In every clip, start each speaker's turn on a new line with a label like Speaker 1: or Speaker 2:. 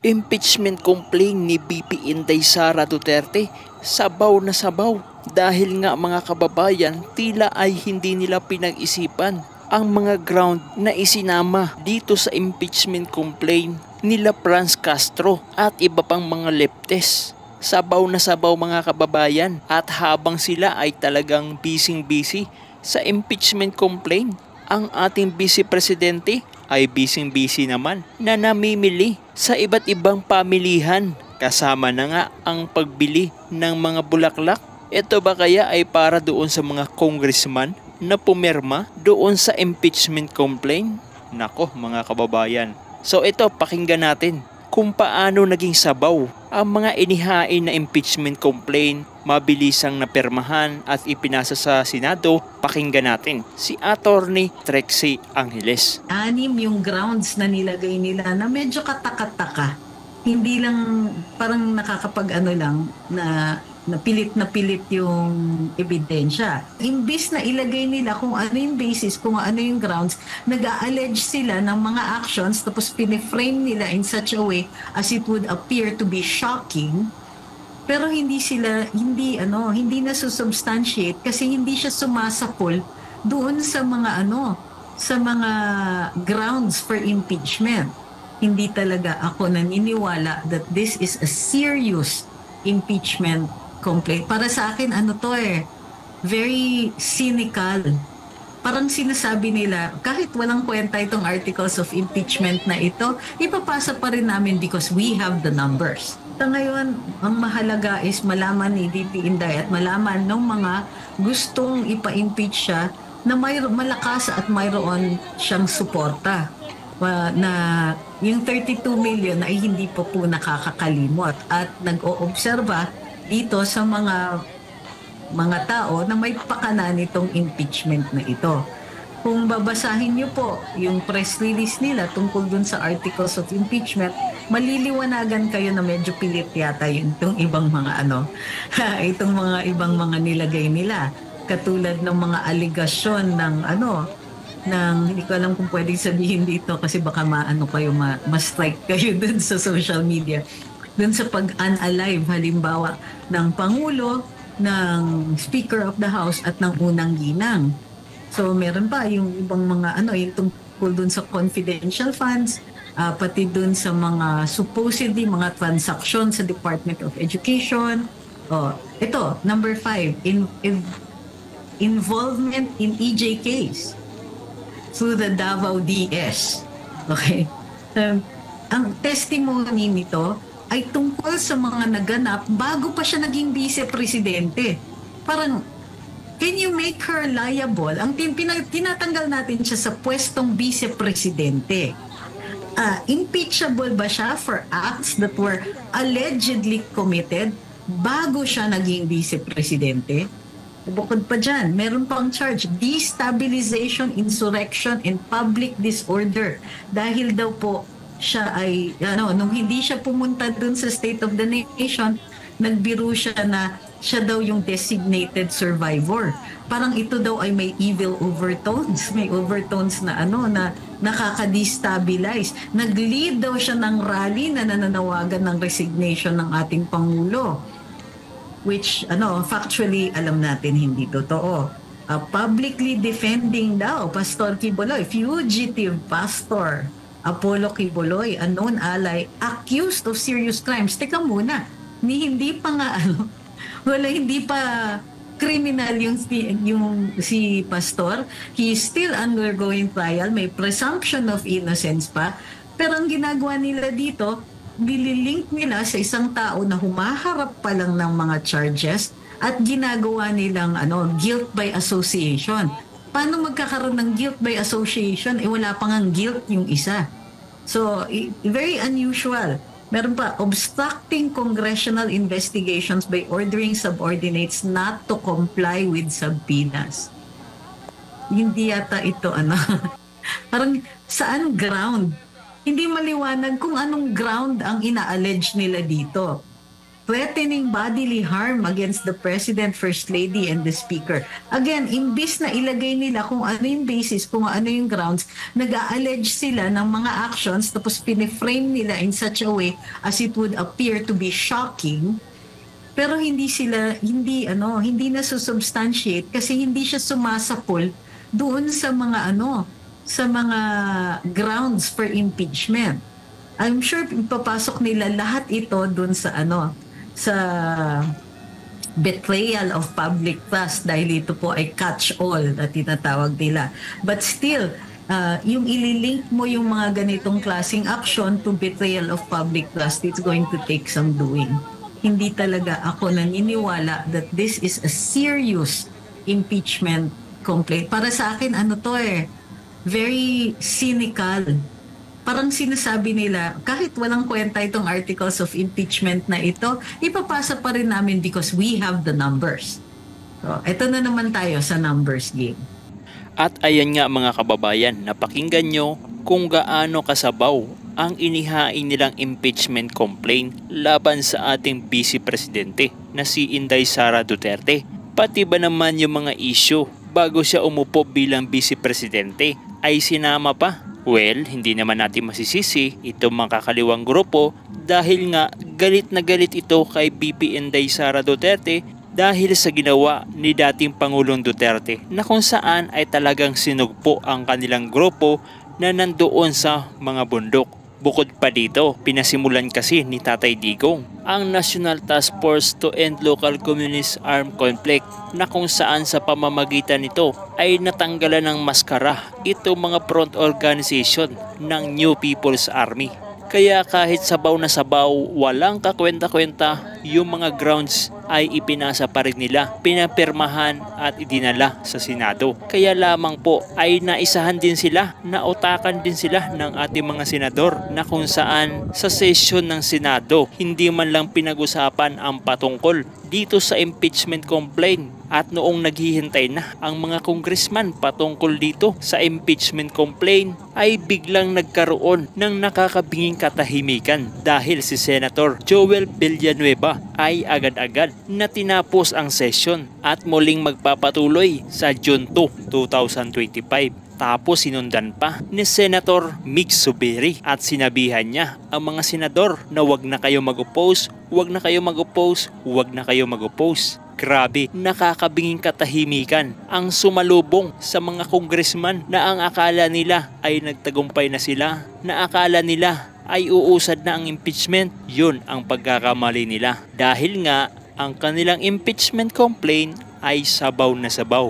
Speaker 1: Impeachment complaint ni VP Inday Sara Duterte, sabaw na sabaw dahil nga mga kababayan tila ay hindi nila pinag-isipan ang mga ground na isinama dito sa impeachment complaint nila Franz Castro at iba pang mga leftist. Sabaw na sabaw mga kababayan, at habang sila ay talagang busy sa impeachment complaint, ang ating vice presidente ay busy naman na namimili sa iba't ibang pamilihan, kasama na nga ang pagbili ng mga bulaklak. Ito ba kaya ay para doon sa mga congressman na pumirma doon sa impeachment complaint? Nako mga kababayan. So ito, pakinggan natin kung paano naging sabaw ang mga inihain na impeachment complaint, mabilisang napirmahan at ipinasa sa Senado. Pakinggan natin si Attorney Trixie Angeles.
Speaker 2: 6 yung grounds na nilagay nila na medyo kataka-taka. Hindi lang parang nakakapag-ano lang na pilit yung ebidensya. Imbis na ilagay nila kung ano yung basis, kung ano yung grounds, nag-a-allege sila ng mga actions tapos piniframe nila in such a way as it would appear to be shocking, pero hindi na susubstantiate kasi hindi siya sumasapol doon sa mga grounds for impeachment. Hindi talaga ako naniniwala that this is a serious impeachment complaint. Para sa akin, very cynical. Parang sinasabi nila, kahit walang kwenta itong articles of impeachment na ito, ipapasa pa rin namin because we have the numbers. So ngayon, ang mahalaga is malaman ni VP Inday at malaman ng mga gustong ipa-impeach siya na may malakas at mayroon siyang suporta. Na yung 32 million ay hindi pa po nakakakalimot at nag-oobserba dito sa mga tao na may pakana nitong impeachment na ito. Kung babasahin niyo po yung press release nila tungkol dun sa articles of impeachment, maliliwanagan kayo na medyo pilit yata itong ibang mga itong mga ibang mga nilagay nila. Katulad ng mga aligasyon ng hindi ko alam kung pwedeng sabihin dito kasi baka ma-strike kayo dun sa social media. Dun sa pag-unalive halimbawa ng Pangulo, ng Speaker of the House at ng unang ginang. So meron pa yung ibang mga yung tungkol dun sa confidential funds, pati dun sa mga supposedly mga transaction sa Department of Education. Ito, number 5, involvement in EJ case through the Davao DS. Okay? Ang testimony nito ay tungkol sa mga naganap bago pa siya naging vice-presidente. Parang, can you make her liable? Ang tinatanggal natin siya sa pwestong vice-presidente. Impeachable ba siya for acts that were allegedly committed bago siya naging vice-presidente? Bukod pa dyan, meron pang charge, destabilization, insurrection, and public disorder. Dahil daw po siya ay, nung hindi siya pumunta dun sa State of the Nation, nagbiro siya na siya daw yung designated survivor. Parang ito daw ay may evil overtones. May overtones na na nakaka-destabilize. Nag-lead daw siya ng rally na nananawagan ng resignation ng ating Pangulo. Which, factually, alam natin hindi totoo. Publicly defending daw, Pastor Quiboloy, fugitive pastor, Apollo Quiboloy, a known ally, accused of serious crimes. Teka muna, hindi pa criminal yung si Pastor. He is still undergoing trial, may presumption of innocence pa. Pero ang ginagawa nila dito, nililink nila sa isang tao na humaharap pa lang ng mga charges at ginagawa nilang guilt by association. Paano magkakaroon ng guilt by association? Wala pang ang guilt yung isa. So, very unusual. Meron pa, obstructing congressional investigations by ordering subordinates not to comply with subpoenas. Hindi yata ito, parang saan ground? Hindi maliwanag kung anong ground ang ina-allege nila dito. threatening bodily harm against the President, First Lady, and the Speaker. Again, imbis na ilagay nila kung ano yung basis, kung ano yung grounds, nag-a-allege sila ng mga actions tapos piniframe nila in such a way as it would appear to be shocking, pero hindi na substantiate kasi hindi siya sumasapol doon sa mga grounds for impeachment. I'm sure ipapasok nila lahat ito doon sa betrayal of public trust dahil ito po ay catch-all na tinatawag nila. But still, yung ililink mo yung mga ganitong klaseng action to betrayal of public trust, it's going to take some doing. Hindi talaga ako naniniwala that this is a serious impeachment complaint. Para sa akin, very cynical. Parang sinasabi nila, kahit walang kwenta itong articles of impeachment na ito, ipapasa pa rin namin because we have the numbers. So, ito na naman tayo sa numbers game.
Speaker 1: At ayan nga mga kababayan, napakinggan nyo kung gaano kasabaw ang inihain nilang impeachment complaint laban sa ating Vice Presidente na si Inday Sara Duterte. Pati ba naman yung mga issue bago siya umupo bilang Vice Presidente ay sinama pa? Well, hindi naman natin masisisi itong mga kakaliwang grupo dahil nga galit na galit ito kay VP Inday Sara Duterte dahil sa ginawa ni dating Pangulong Duterte na kung saan ay talagang sinugpo ang kanilang grupo na nandoon sa mga bundok. Bukod pa dito, pinasimulan kasi ni Tatay Digong ang National Task Force to End Local Communist Armed Conflict na kung saan sa pamamagitan nito ay natanggalan ng maskara itong mga front organization ng New People's Army. Kaya kahit sabaw na sabaw, walang kakwenta-kwenta, yung mga grounds ay ipinasa pa rin nila, pinapirmahan at idinala sa Senado. Kaya lamang po ay naisahan din sila, nautakan din sila ng ating mga senador na kung saan sa session ng Senado, hindi man lang pinag-usapan ang patungkol dito sa impeachment complaint. At noong naghihintay na ang mga congressman patungkol dito sa impeachment complaint ay biglang nagkaroon ng nakakabinging katahimikan dahil si Senator Joel Villanueva ay agad-agad na tinapos ang session at muling magpapatuloy sa June 2, 2025. Tapos sinundan pa ni Senator Mig Zubiri at sinabihan niya ang mga senador na wag na kayo mag-oppose, wag na kayo mag-oppose, wag na kayo mag-oppose. Grabe, nakakabinging katahimikan ang sumalubong sa mga congressman na ang akala nila ay nagtagumpay na sila, na akala nila ay uusad na ang impeachment. Yun ang pagkakamali nila dahil nga ang kanilang impeachment complaint ay sabaw na sabaw.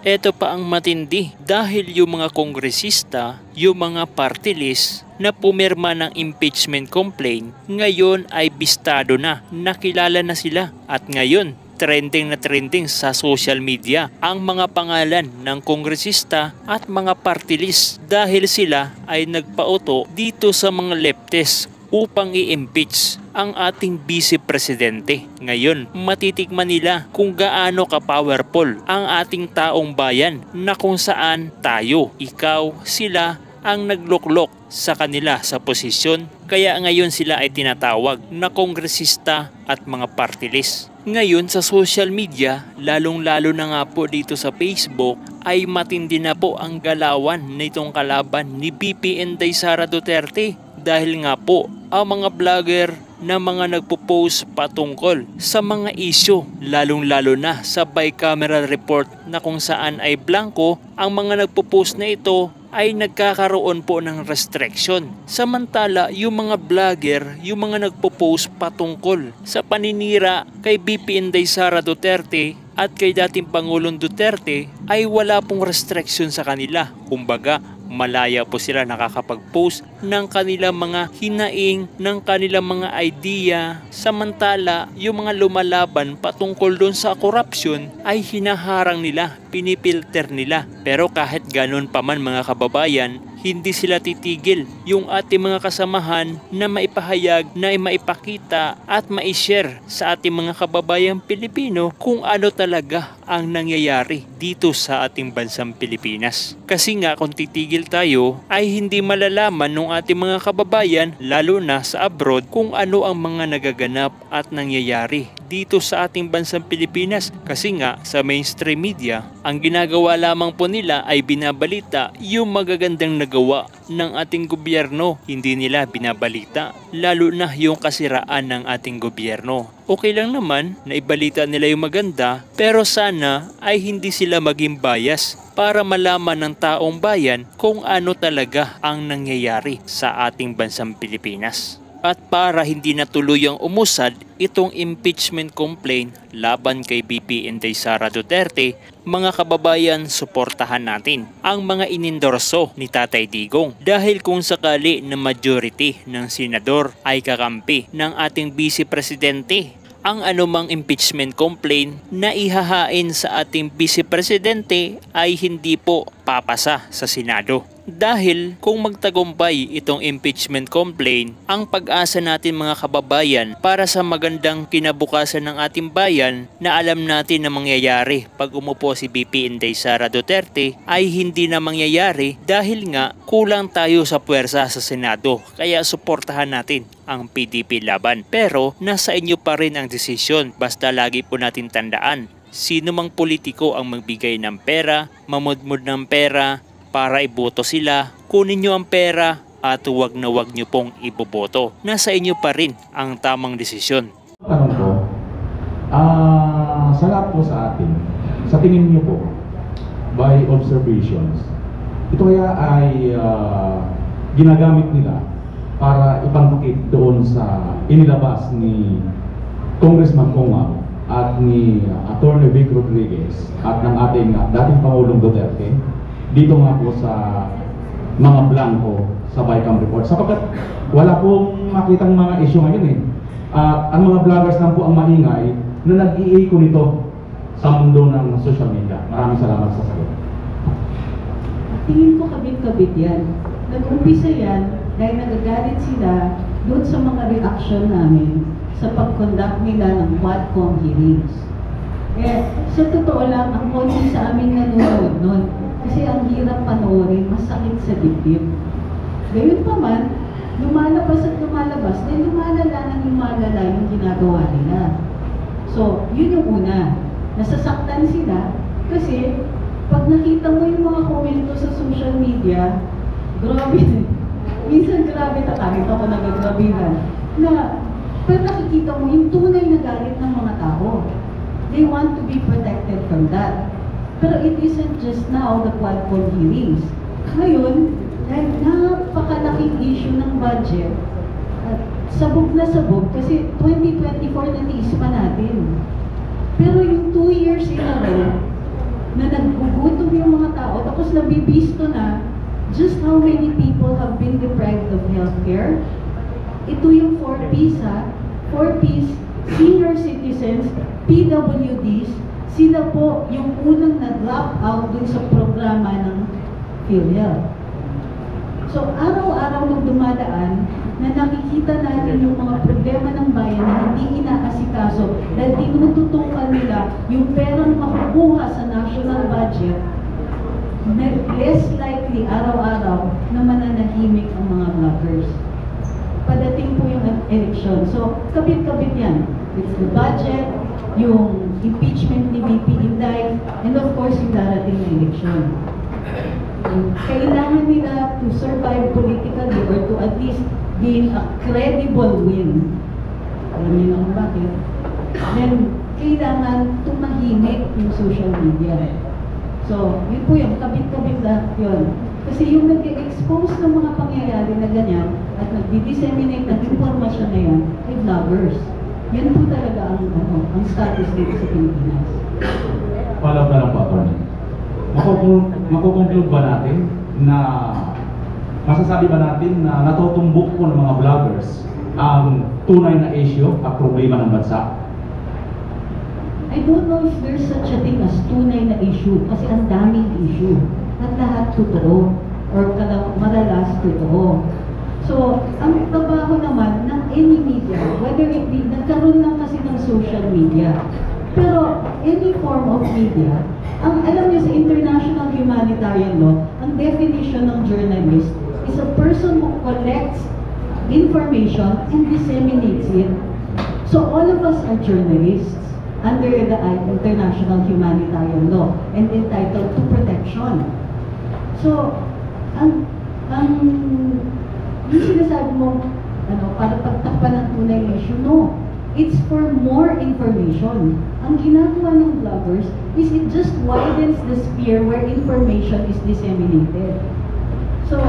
Speaker 1: Ito pa ang matindi dahil yung mga kongresista, yung mga party list na pumirma ng impeachment complaint ngayon ay bistado na, nakilala na sila at ngayon trending na trending sa social media ang mga pangalan ng kongresista at mga party list dahil sila ay nagpauto dito sa mga leftist upang i-impeach ang ating Vice Presidente. Ngayon, matitikman nila kung gaano ka-powerful ang ating taong bayan na kung saan tayo, ikaw, sila ang nagluklok sa kanila sa posisyon. Kaya ngayon sila ay tinatawag na kongresista at mga party list. Ngayon sa social media, lalong-lalo na nga po dito sa Facebook, ay matindi na po ang galawan nitong kalaban ni VP Inday Sara Duterte. Dahil nga po, ang mga vlogger na mga nagpo-post patungkol sa mga issue, lalong-lalo na sa bicameral report na kung saan ay blanco, ang mga nagpo-post na ito ay nagkakaroon po ng restriction. Samantala, yung mga vlogger, yung mga nagpo-post patungkol sa paninira kay VP Inday Sara Duterte at kay dating Pangulong Duterte ay wala pong restriction sa kanila. Kumbaga, malaya po sila nakakapag-post ng kanilang mga hinaing, ng kanilang mga idea. Samantala, yung mga lumalaban patungkol doon sa corruption ay hinaharang nila, pinipilter nila. Pero kahit ganun pa man mga kababayan, hindi sila titigil yung ating mga kasamahan na maipahayag, na maipakita at maishare sa ating mga kababayang Pilipino kung ano talaga ang nangyayari dito sa ating bansang Pilipinas. Kasi nga kung titigil tayo ay hindi malalaman ng ating mga kababayan lalo na sa abroad kung ano ang mga nagaganap at nangyayari dito sa ating bansang Pilipinas. Kasi nga sa mainstream media, ang ginagawa lamang po nila ay binabalita yung magagandang nagawa ng ating gobyerno. Hindi nila binabalita lalo na yung kasiraan ng ating gobyerno. Okay lang naman na ibalita nila yung maganda, pero sana ay hindi sila maging bias para malaman ng taong bayan kung ano talaga ang nangyayari sa ating bansang Pilipinas. At para hindi na tuluyang umusad itong impeachment complaint laban kay BP Inday Sara Duterte, mga kababayan, suportahan natin ang mga inendorso ni Tatay Digong. Dahil kung sakali na majority ng senador ay kakampi ng ating Vice Presidente, ang anumang impeachment complaint na ihahain sa ating Vice Presidente ay hindi po papasa sa Senado. Dahil kung magtagumpay itong impeachment complaint, ang pag-asa natin mga kababayan para sa magandang kinabukasan ng ating bayan na alam natin na mangyayari pag umupo si BP Inday Sara Duterte ay hindi na mangyayari dahil nga kulang tayo sa puwersa sa Senado. Kaya suportahan natin ang PDP laban. Pero nasa inyo pa rin ang desisyon, basta lagi po natin tandaan, sino mang politiko ang magbigay ng pera, mamudmud ng pera, para iboto sila, kunin nyo ang pera at huwag na huwag nyo pong iboboto. Nasa inyo pa rin ang tamang desisyon.
Speaker 3: Tanong ko, sa lahat po sa atin, sa tingin niyo po, by observations, ito kaya ay ginagamit nila para ipangkit doon sa inilabas ni Congressman Conga at ni Attorney Vic Rodriguez at ng ating dating Pangulong Duterte dito nga po sa mga blanco sa BICAM report, sapagkat wala pong makitang mga issue ngayon eh. Ang mga vloggers lang po ang maingay na nag-i-echo nito sa mundo ng social media. Maraming salamat sa sagot.
Speaker 4: Tingin ko kabit-kabit yan. Nag-umpisa yan dahil nagagalit sila doon sa mga reaction namin sa pag-conduct nila ng Quadcom hearings. Sa totoo lang, ang konti sa amin nanonood nun. Kasi ang hirap panoorin, masakit sa dibdib. Gayun pa man, lumalabas at lumalabas, dahil lumalala yung ginagawa nila. So, yun yung una. Nasasaktan sila kasi pag nakita mo yung mga komento sa social media, grabe. Minsan grabe, kahit ako nagagrabihan. Pero nakikita mo yung tunay na galit ng mga tao. They want to be protected from that. Pero it isn't just now the Quadcom hearings. Ngayon, dahil napakalaking issue ng budget, sabog na sabog kasi 2024 natiis pa natin. Pero yung 2 years in a row na naggugutom yung mga tao, tapos nabibisto na just how many people have been deprived of healthcare. Ito yung 4Ps ha. 4Ps, senior citizens, PWDs, sila po yung unang nag-drop out dun sa programa ng PhilHealth. So, araw-araw nung dumadaan, na nakikita natin yung mga problema ng bayan na hindi inaasikaso dahil tinututukan nila yung perang makukuha sa national budget, less likely araw-araw na mananahimik ang mga vloggers. Padating po yung election. So, kabit-kabit yan. It's the budget, yung impeachment ni BP Inday, and of course yung darating na election. Kailangan nila to survive politically or to at least gain a credible win. Alam niyo na kung bakit. Then, kailangan tumahimik yung social media. So, yun po yung kabit-kabit lahat yun. Kasi yung nag-expose ng mga pangyayari na ganyan at nag-disseminate ng informasyon na yan ay vloggers. Yan po talaga ang status dito sa Pilipinas.
Speaker 3: Follow up na lang po, Atty. Makukonclude ba natin na masasabi ba natin na natutumbok po ng mga vloggers ang tunay na issue at problema ng bansa?
Speaker 4: I don't know if there's such a thing as tunay na issue kasi ang daming issue at lahat totoo. or madalas totoo. So, ang trabaho naman ng any media, whether it be, nagkaroon lang kasi ng social media, pero any form of media, alam niyo sa international humanitarian law, ang definition ng journalist is a person who collects information and disseminates it. So all of us are journalists under the international humanitarian law and entitled to protection. So, yung sinasabi mo, para pagtakpan ng tunay na issue, no. It's for more information. Ang ginagawa ng vloggers is it just widens the sphere where information is disseminated. So,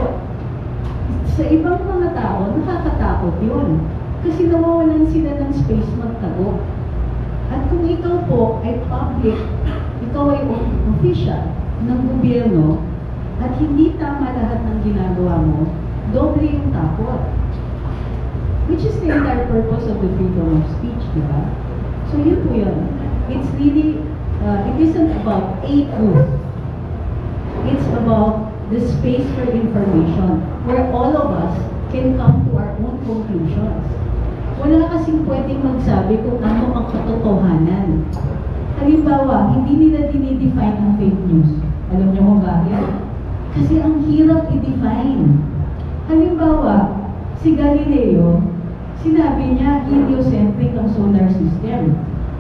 Speaker 4: sa ibang mga tao, nakakatakot yun. Kasi nawawalan sila ng space magtago. At kung ikaw po ay public, ikaw ay official ng gobyerno, at hindi tama lahat ng ginagawa mo, doble yung takot. Which is the entire purpose of the freedom of speech, di ba? So yun po yun. It's really, it isn't about a truth. It's about the space for information where all of us can come to our own conclusions. Wala kasing pwedeng magsabi kung ano ang katotohanan. Halimbawa, hindi nila dinidefine ang fake news. Alam niyo kung bakit? Kasi ang hirap i-define. Halimbawa, si Galileo, sinabi niya, heliocentric ang solar system.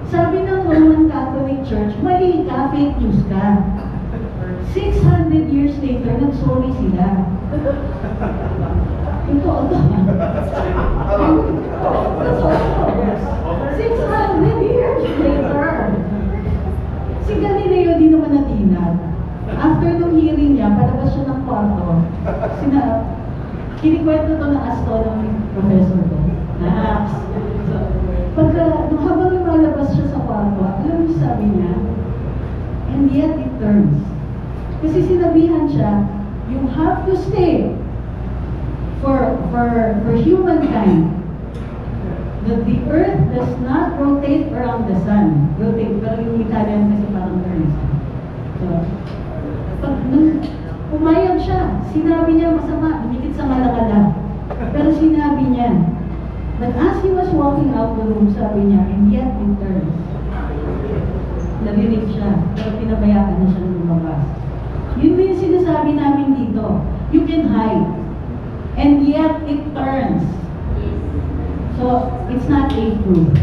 Speaker 4: Sabi ng Roman Catholic Church, mali ka, fake news ka. 600 years later, nag-sorry sila. Ito. 600 years later. Si Galileo di naman natinag. After nung hearing niya, palabas siya ng kwarto. Kinikwento to ng astronomy professor ko. So, habang lumalabas siya sa kwarto, alam mo sabi niya, and yet it turns. Kasi sinabihan siya, you have to stay for humankind. That the earth does not rotate around the sun. Rotate, pero yung Italian kasi parang turns. So, pag pumayag siya, sinabi niya masama, dumikit sa malakala. Pero sinabi niya, but as he was walking out the room, sabi niya, and yet it turns. Narinig siya, pero pinabayaan na siya ng lumabas. Yun din sinasabi namin dito. You can hide, and yet it turns. So, it's not a proof.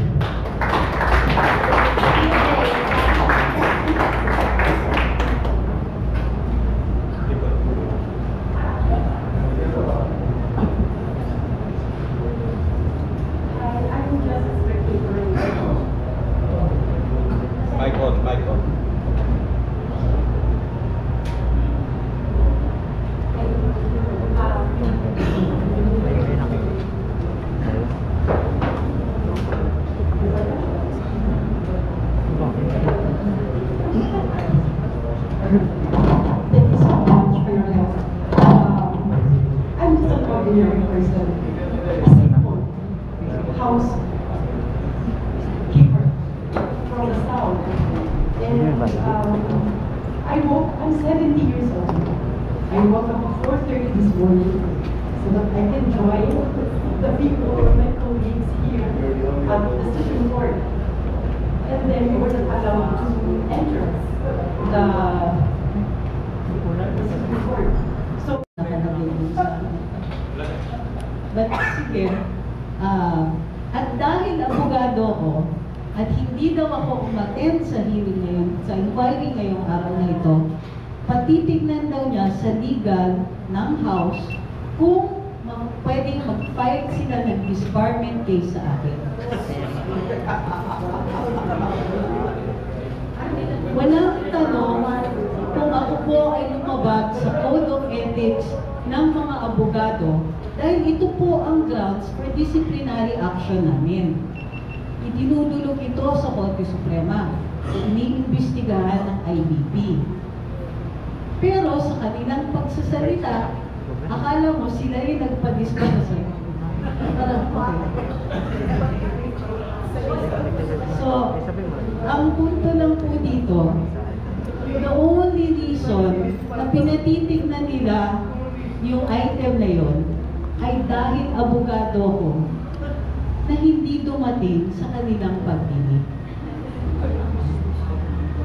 Speaker 5: Michael.
Speaker 6: Thank you so much for your help. I'm just an ordinary person, a simple housekeeper from the south. And I'm 70 years old. I woke up at 4:30 this morning so that I can join the people, my colleagues here at the Supreme Court. And then we were not allowed to enter the Supreme Court. So,
Speaker 4: but sige, at dahil abogado ko, at hindi daw ako umattend sa hearing ngayon, sa inquiry ngayong araw na ito, patitignan daw niya sa legal ng House kung pwedeng mag-file sila ng disbarment case sa akin. Walang tanong kung ako po ay lumabag sa Code of Ethics ng mga abogado dahil ito po ang grounds for disciplinary action namin. Idinudulog ito sa Korte Suprema. Iniimbestigahan ng IBP. Pero sa kanilang pagsasalita, akala mo sila yung nagpa-disbarment sa So, ang punto lang po dito, the only reason na pinatitignan nila yung item na yon ay dahil abogado ko na hindi dumating sa kanilang pagdinig.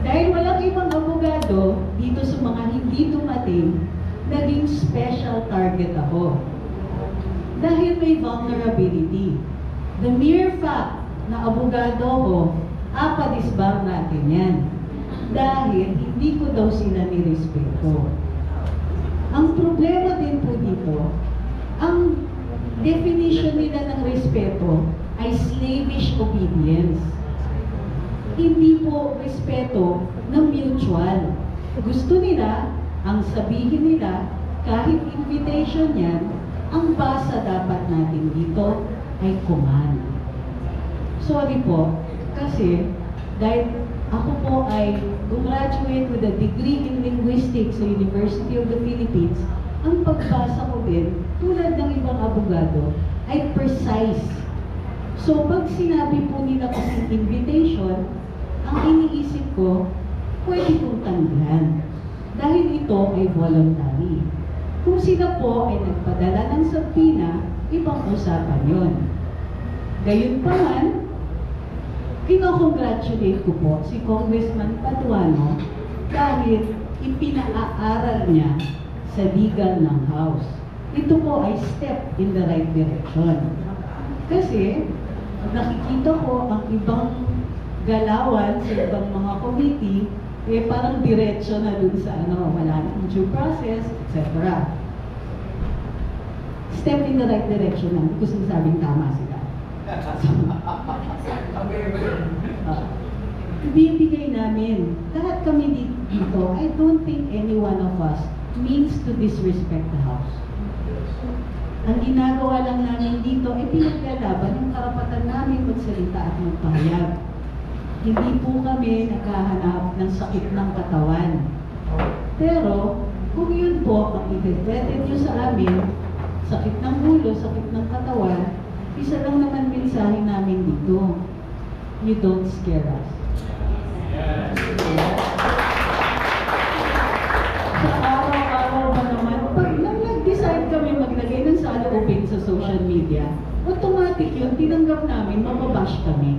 Speaker 4: Dahil walang ibang abogado dito sa mga hindi dumating, naging special target ako. Dahil may vulnerability. The mere fact na abogado ko, apadisbang natin yan. Dahil hindi ko daw sila nirespeto. Ang problema din po dito, ang definition nila ng respeto ay slavish obedience. Hindi po respeto na mutual. Gusto nila, ang sabihin nila, kahit invitation yan, ang basa dapat natin dito ay command. Sorry po, kasi dahil ako po ay gumraduate with a degree in linguistics sa University of the Philippines, ang pagbasa ko din, tulad ng ibang abogado, ay precise. So pag sinabi po nila kasing invitation, ang iniisip ko, pwede kong tanggihan. Dahil ito ay voluntary. Kung sila po ay nagpadala ng subpoena, ibang usapan yon. Gayunpaman, kinokongratulate ko po si Congressman Paduano dahil ipinaaral niya sa legal ng House. Ito po ay step in the right direction. Kasi, nakikita ko ang ibang galawan sa ibang mga committee, eh parang diretso na dun sa wala ng due process, etc. Step in the right direction na, hindi ko sinasabing tama sila. Ibibigay namin, lahat kami dito, I don't think any one of us means to disrespect the House. Ang ginagawa lang namin dito ay pinaglalaban yung karapatan namin magsalita at magpahayag. Hindi po kami naghahanap ng sakit ng katawan. Pero, kung yun po ang i-threaten nyo sa amin, sakit ng ulo, sakit ng katawan, isa lang naman mensahe namin dito. You don't scare us. Sa araw-araw ba naman, pag nag-decide kami maglagay ng saloobin sa social media, automatic yun, tinanggap namin, mababash kami.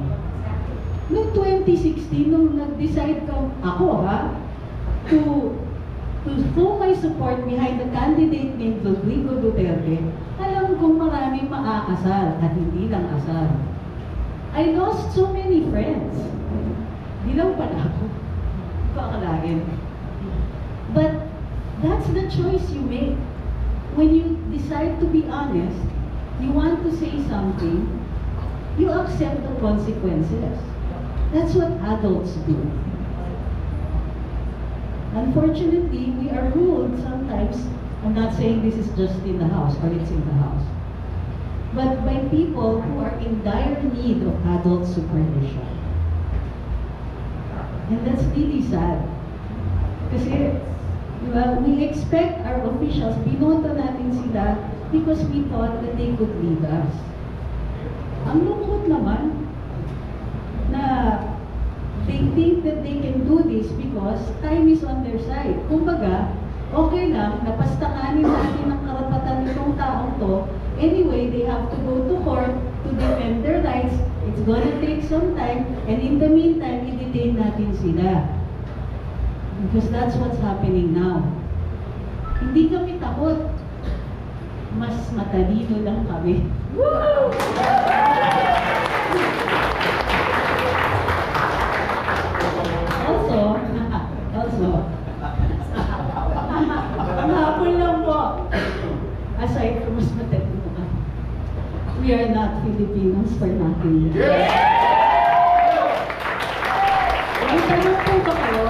Speaker 4: Noong 2016, nung nag-decide ako to throw my support behind the candidate named Rodrigo Duterte, alam kong maraming maaasar at hindi lang asar. I lost so many friends. Di lang pala ako. Pakalain. But that's the choice you make. When you decide to be honest, you want to say something, you accept the consequences. That's what adults do. Unfortunately, we are ruled sometimes, I'm not saying this is just in the House or it's in the House, but by people who are in dire need of adult supervision. And that's really sad. Kasi, well, we expect our officials, binoto natin sila because we thought that they could lead us. Ang lungkot naman, na they think that they can do this because time is on their side. Kumbaga, okay lang, napastanganin natin ang karapatan nitong taong to. Anyway, they have to go to court to defend their rights. It's gonna take some time, and in the meantime, i-detain natin sila. Because that's what's happening now. Hindi kami takot. Mas matalino lang kami. Woo! Also, ang hapon lang po, aside from mas matalino ka, we are not Filipinos for nothing. May tanong po ba kayo?